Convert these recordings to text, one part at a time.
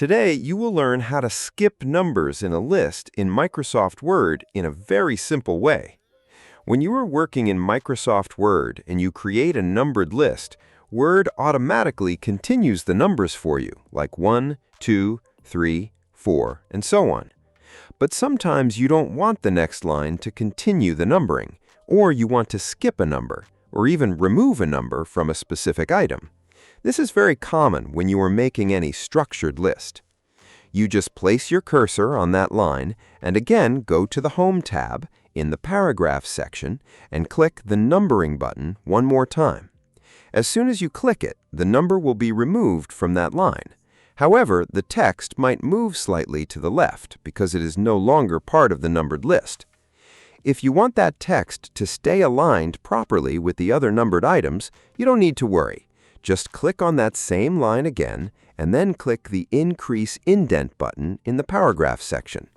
Today, you will learn how to skip numbers in a list in Microsoft Word in a very simple way. When you are working in Microsoft Word and you create a numbered list, Word automatically continues the numbers for you, like 1, 2, 3, 4, and so on. But sometimes you don't want the next line to continue the numbering, or you want to skip a number, or even remove a number from a specific item. This is very common when you are making any structured list. You just place your cursor on that line and again go to the Home tab in the Paragraph section and click the Numbering button one more time. As soon as you click it, the number will be removed from that line. However, the text might move slightly to the left because it is no longer part of the numbered list. If you want that text to stay aligned properly with the other numbered items, you don't need to worry. Just click on that same line again and then click the Increase Indent button in the Paragraph section.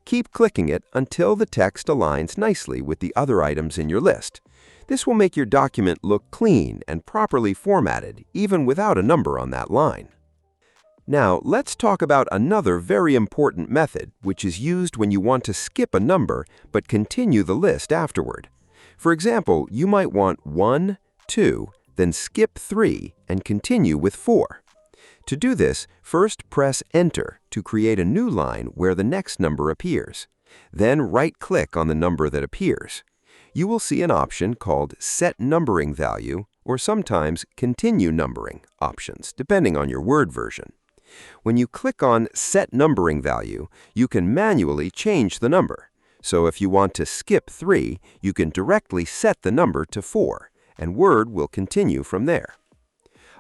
Keep clicking it until the text aligns nicely with the other items in your list. This will make your document look clean and properly formatted, even without a number on that line. Now, let's talk about another very important method, which is used when you want to skip a number but continue the list afterward. For example, you might want 1, 2, then skip 3 and continue with 4. To do this, first press Enter to create a new line where the next number appears. Then right-click on the number that appears. You will see an option called Set Numbering Value or sometimes Continue Numbering options, depending on your Word version. When you click on Set Numbering Value, you can manually change the number. So if you want to skip 3, you can directly set the number to 4. And Word will continue from there.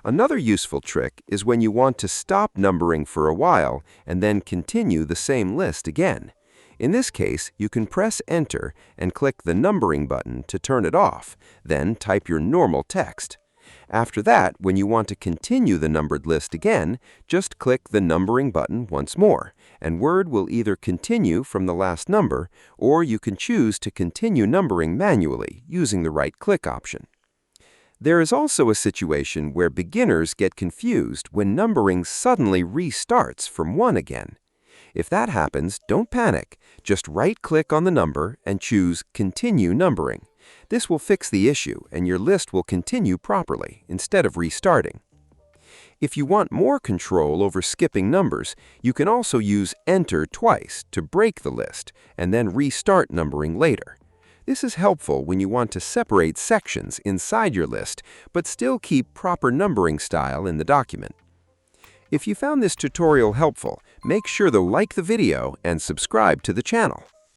Another useful trick is when you want to stop numbering for a while and then continue the same list again. In this case, you can press Enter and click the Numbering button to turn it off, then type your normal text. After that, when you want to continue the numbered list again, just click the Numbering button once more, and Word will either continue from the last number, or you can choose to continue numbering manually using the right-click option. There is also a situation where beginners get confused when numbering suddenly restarts from 1 again. If that happens, don't panic. Just right-click on the number and choose Continue Numbering. This will fix the issue and your list will continue properly instead of restarting. If you want more control over skipping numbers, you can also use Enter twice to break the list and then restart numbering later. This is helpful when you want to separate sections inside your list, but still keep proper numbering style in the document. If you found this tutorial helpful, make sure to like the video and subscribe to the channel.